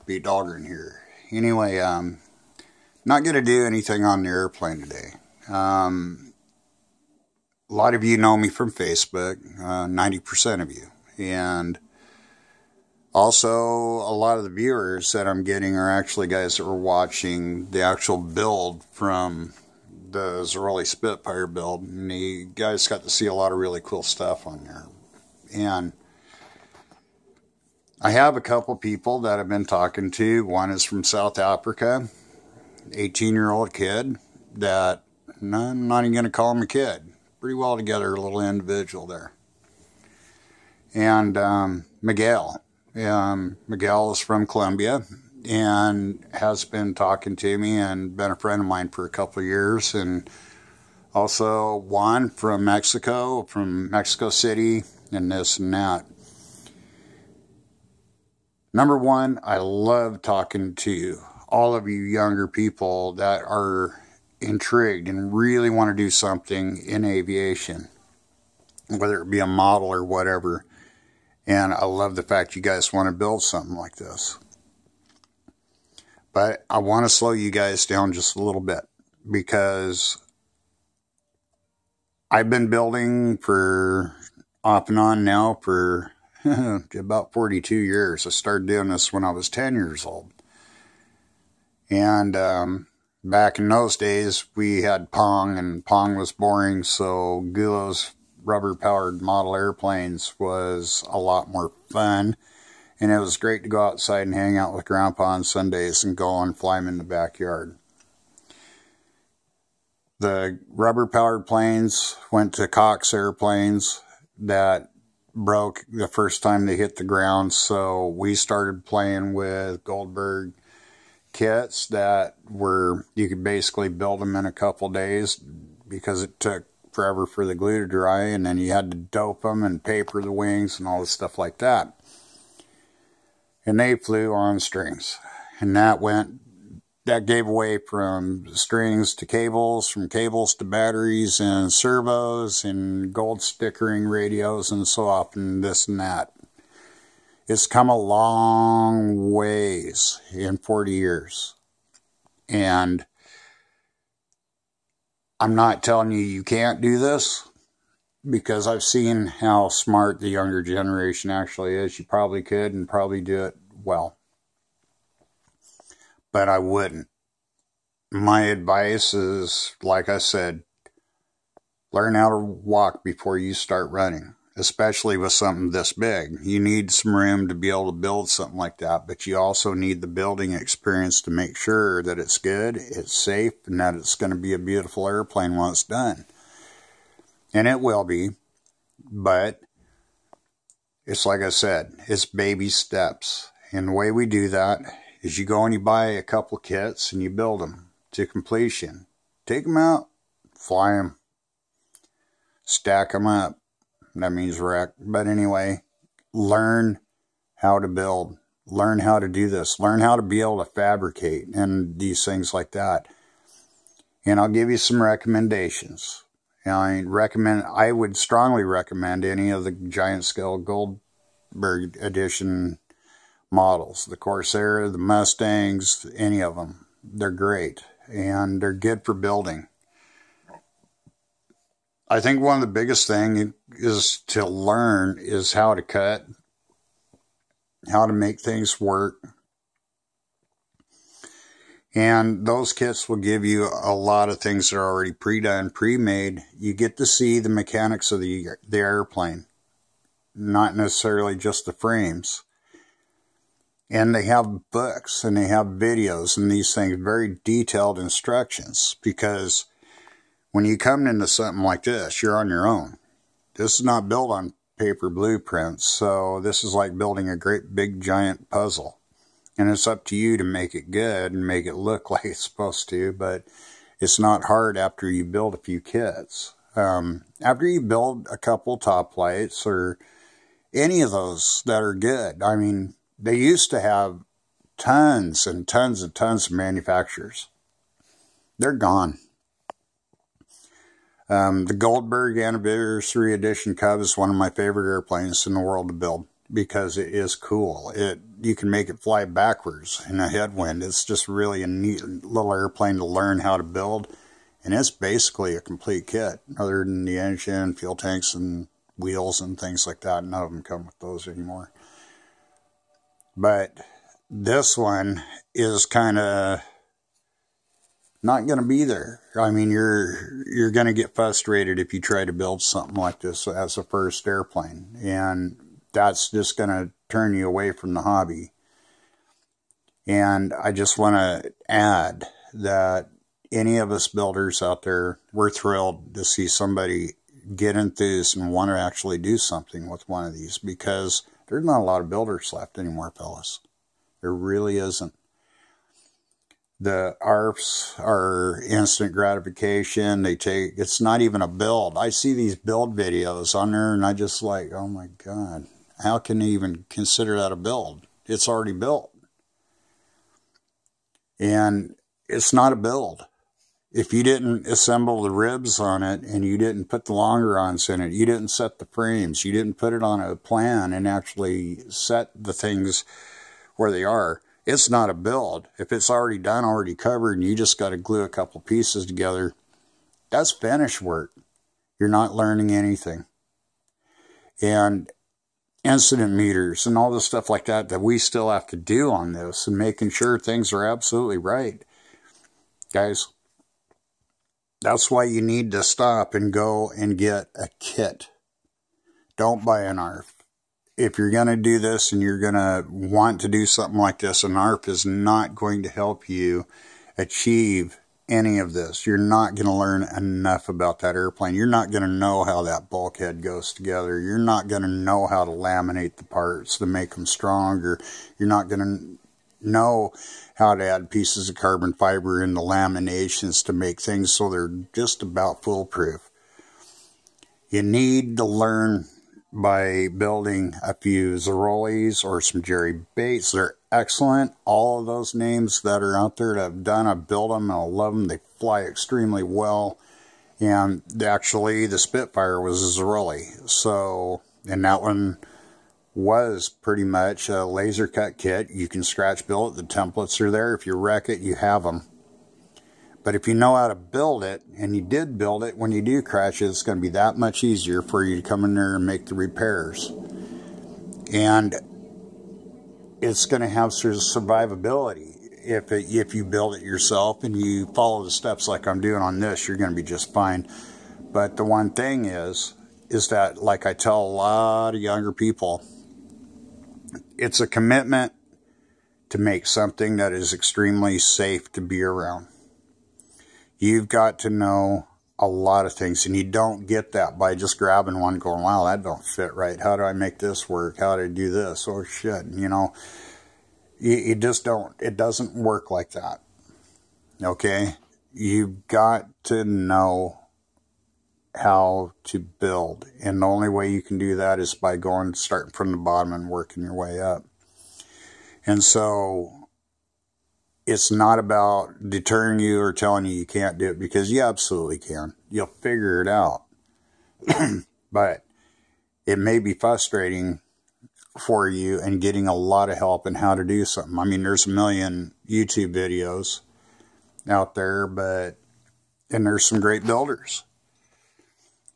Pete Dahlgren here. Anyway, not going to do anything on the airplane today. A lot of you know me from Facebook, 90% of you. And also, a lot of the viewers that I'm getting are actually guys that were watching the actual build from the Zorelli Spitfire build. And you guys got to see a lot of really cool stuff on there. And I have a couple people that I've been talking to. One is from South Africa, 18-year-old kid that, no, I'm not even going to call him a kid. Pretty well together, a little individual there. And Miguel. Miguel is from Colombia and has been talking to me and been a friend of mine for a couple of years. And also Juan from Mexico City, and this and that. Number one, I love talking to all of you younger people that are intrigued and really want to do something in aviation, whether it be a model or whatever. And I love the fact you guys want to build something like this. But I want to slow you guys down just a little bit, because I've been building for off and on now for about 42 years. I started doing this when I was 10 years old. And back in those days, we had Pong, and Pong was boring, so Gulo's rubber-powered model airplanes was a lot more fun. And it was great to go outside and hang out with Grandpa on Sundays and go and fly them in the backyard. The rubber-powered planes went to Cox airplanes that broke the first time they hit the ground, so we started playing with Goldberg kits that were, you could basically build them in a couple days because it took forever for the glue to dry, and then you had to dope them and paper the wings and all this stuff like that. And they flew on strings, and that gave away from strings to cables, from cables to batteries and servos and gold stickering radios and so on, and this and that. It's come a long ways in 40 years. And I'm not telling you you can't do this, because I've seen how smart the younger generation actually is. You probably could and probably do it well. But I wouldn't. My advice is, like I said, learn how to walk before you start running, especially with something this big. You need some room to be able to build something like that, but you also need the building experience to make sure that it's good, it's safe, and that it's going to be a beautiful airplane when it's done. And it will be, but it's like I said, it's baby steps. And the way we do that is you go and you buy a couple kits and you build them to completion. Take them out, fly them, stack them up. That means wreck. But anyway, learn how to build. Learn how to do this. Learn how to be able to fabricate and these things like that. And I'll give you some recommendations. I would strongly recommend any of the giant scale Goldberg edition models. The Corsair, the Mustangs, any of them. They're great. And they're good for building. I think one of the biggest things is to learn is how to cut, how to make things work. And those kits will give you a lot of things that are already pre-done, pre-made. You get to see the mechanics of the airplane, not necessarily just the frames. And they have books and they have videos and these things, very detailed instructions, because when you come into something like this, you're on your own. This is not built on paper blueprints, so this is like building a great big giant puzzle. And it's up to you to make it good and make it look like it's supposed to, but it's not hard after you build a few kits. After you build a couple top lights or any of those that are good, I mean, they used to have tons and tons and tons of manufacturers. They're gone. The Goldberg Anniversary Edition Cub is one of my favorite airplanes in the world to build. because it is cool. You can make it fly backwards in a headwind. It's just really a neat little airplane to learn how to build. And it's basically a complete kit, other than the engine, fuel tanks, and wheels and things like that. None of them come with those anymore. But this one is kind of not going to be there. I mean, you're going to get frustrated if you try to build something like this as a first airplane. And that's just going to turn you away from the hobby. And I just want to add that any of us builders out there, we're thrilled to see somebody get enthused and want to actually do something with one of these, because there's not a lot of builders left anymore, fellas. There really isn't. The ARFs are instant gratification. It's not even a build. I see these build videos on there and I just like, oh my God, how can you even consider that a build? It's already built. And it's not a build. If you didn't assemble the ribs on it and you didn't put the longerons in it, you didn't set the frames, you didn't put it on a plan and actually set the things where they are, it's not a build. If it's already done, already covered, and you just got to glue a couple pieces together, that's finish work. You're not learning anything. And incident meters and all the stuff like that we still have to do on this, and making sure things are absolutely right. Guys, that's why you need to stop and go and get a kit. Don't buy an ARF. If you're going to do this and you're going to want to do something like this, an ARF is not going to help you achieve any of this. You're not going to learn enough about that airplane. You're not going to know how that bulkhead goes together. You're not going to know how to laminate the parts to make them stronger. You're not going to know how to add pieces of carbon fiber in the laminations to make things so they're just about foolproof. You need to learn by building a few Zerollis or some Jerry Bates. They're excellent. All of those names that are out there that I've done, I built them and I love them. They fly extremely well. And actually the Spitfire was a Zerolli. So, and that one was pretty much a laser cut kit. You can scratch build it. The templates are there. If you wreck it, you have them. But if you know how to build it, and you did build it, when you do crash it, it's going to be that much easier for you to come in there and make the repairs. And it's going to have survivability. If you build it yourself and you follow the steps like I'm doing on this, you're going to be just fine. But the one thing is that, like I tell a lot of younger people, it's a commitment to make something that is extremely safe to be around. You've got to know a lot of things, and you don't get that by just grabbing one going, wow, that don't fit right. How do I make this work? How do I do this? Oh, shit. You know, you just don't. It doesn't work like that. Okay? You've got to know how to build, and the only way you can do that is by starting from the bottom and working your way up. And so it's not about deterring you or telling you can't do it, because you absolutely can. You'll figure it out. But it may be frustrating for you and getting a lot of help in how to do something. I mean, there's a million YouTube videos out there, and there's some great builders.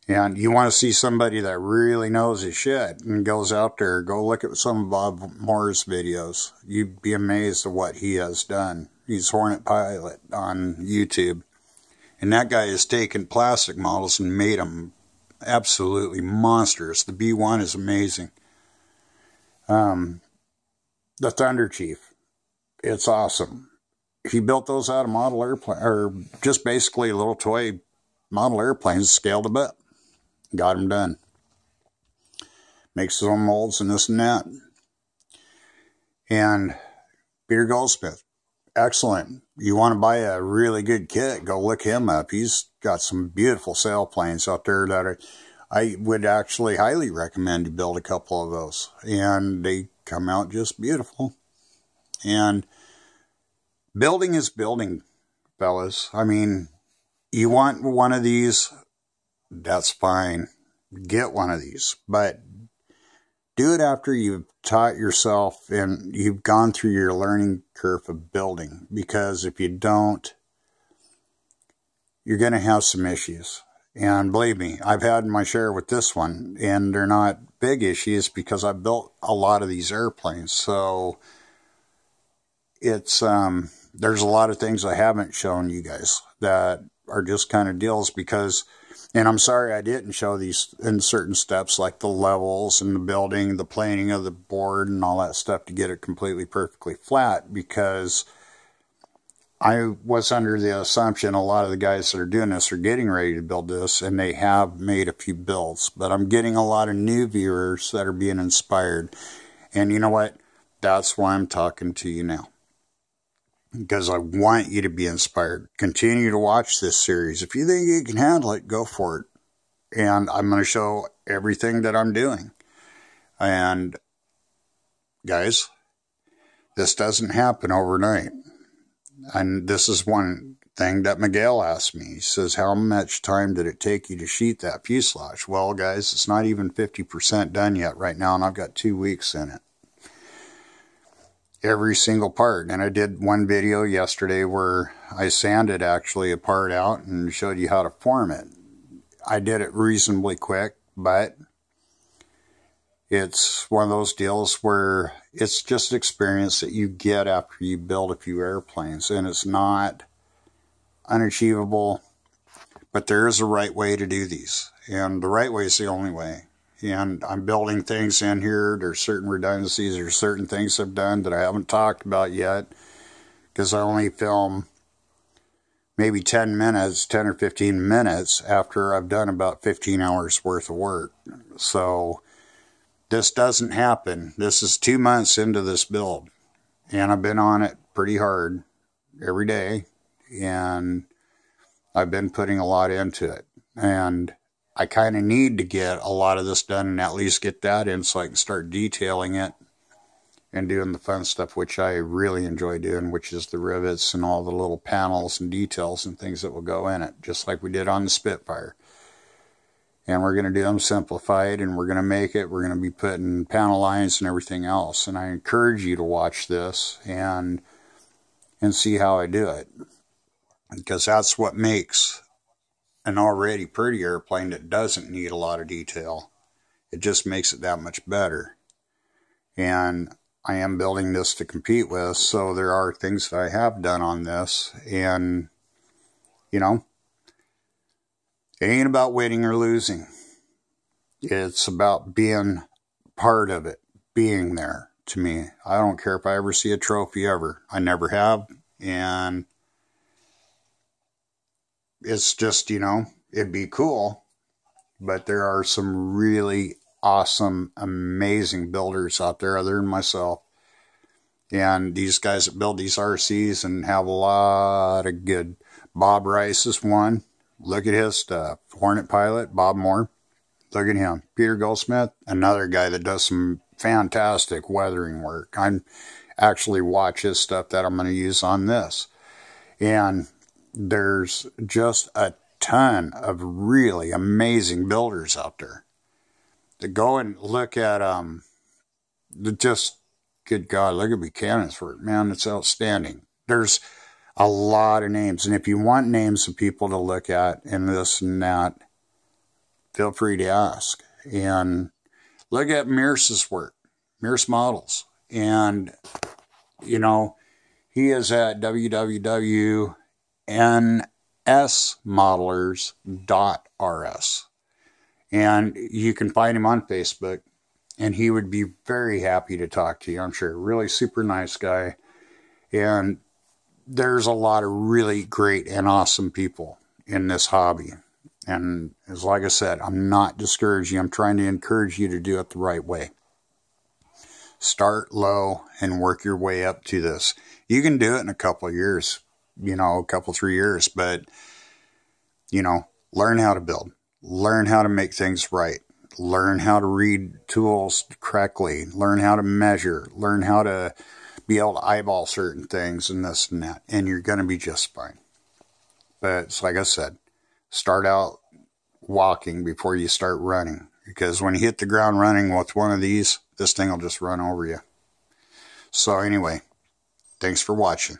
And you want to see somebody that really knows his shit and goes out there, go look at some of Bob Moore's videos. You'd be amazed at what he has done. He's Hornet Pilot on YouTube. And that guy has taken plastic models and made them absolutely monstrous. The B1 is amazing. The Thunder Chief, it's awesome. He built those out of model airplane, or just basically little toy model airplanes, scaled a bit. Got them done. Makes his own molds and this and that. And Peter Goldsmith, excellent. You want to buy a really good kit, go look him up. He's got some beautiful sailplanes out there that I would actually highly recommend you build a couple of those. And they come out just beautiful. And building is building, fellas. I mean, you want one of these, that's fine. Get one of these. But Do it after you've taught yourself and you've gone through your learning curve of building, because if you don't, you're going to have some issues. And believe me, I've had my share with this one, and they're not big issues because I've built a lot of these airplanes. So it's there's a lot of things I haven't shown you guys that are just kind of deals because, and I'm sorry I didn't show these in certain steps like the levels and the building, the planing of the board and all that stuff to get it completely perfectly flat, because I was under the assumption a lot of the guys that are doing this are getting ready to build this, and they have made a few builds. But I'm getting a lot of new viewers that are being inspired. And you know what? That's why I'm talking to you now, because I want you to be inspired. Continue to watch this series. If you think you can handle it, go for it. And I'm going to show everything that I'm doing. And guys, this doesn't happen overnight. And this is one thing that Miguel asked me. He says, how much time did it take you to sheet that fuselage? Well, guys, it's not even 50% done yet right now, and I've got 2 weeks in it. Every single part. And I did one video yesterday where I sanded actually a part out and showed you how to form it. I did it reasonably quick, but it's one of those deals where it's just experience that you get after you build a few airplanes, and it's not unachievable, but there is a right way to do these, and the right way is the only way. And I'm building things in here. There's certain redundancies, there's certain things I've done that I haven't talked about yet, because I only film maybe 10 minutes, 10 or 15 minutes after I've done about 15 hours worth of work. So this doesn't happen. This is 2 months into this build, and I've been on it pretty hard every day, and I've been putting a lot into it. And I kind of need to get a lot of this done and at least get that in so I can start detailing it and doing the fun stuff, which I really enjoy doing, which is the rivets and all the little panels and details and things that will go in it, just like we did on the Spitfire. And we're going to do them simplified, and we're going to make it. We're going to be putting panel lines and everything else. And I encourage you to watch this and see how I do it, because that's what makes an already pretty airplane that doesn't need a lot of detail. It just makes it that much better. And I am building this to compete with, so there are things that I have done on this. And, you know, it ain't about winning or losing. It's about being part of it, being there to me. I don't care if I ever see a trophy ever. I never have. And it's just, you know, it'd be cool. But there are some really awesome, amazing builders out there other than myself. And these guys that build these RCs and have a lot of good. Bob Rice is one. Look at his stuff. Hornet pilot, Bob Moore. Look at him. Peter Goldsmith, another guy that does some fantastic weathering work. I actually watch his stuff that I'm going to use on this. And there's just a ton of really amazing builders out there. To go and look at, just, good God, look at Buchanan's work. Man, it's outstanding. There's a lot of names. And if you want names of people to look at and this and that, feel free to ask. And look at Mears's work, Mears Models. And, you know, he is at www.nsmodelers.rs. And you can find him on Facebook. And he would be very happy to talk to you, I'm sure. Really super nice guy. And there's a lot of really great and awesome people in this hobby. And as like I said, I'm not discouraging you. I'm trying to encourage you to do it the right way. Start low and work your way up to this. You can do it in a couple of years, you know, a couple, 3 years. But, you know, learn how to build. Learn how to make things right. Learn how to read tools correctly. Learn how to measure. Learn how to be able to eyeball certain things and this and that. And you're going to be just fine. But it's like I said, start out walking before you start running. because when you hit the ground running with one of these, this thing will just run over you. So anyway, thanks for watching.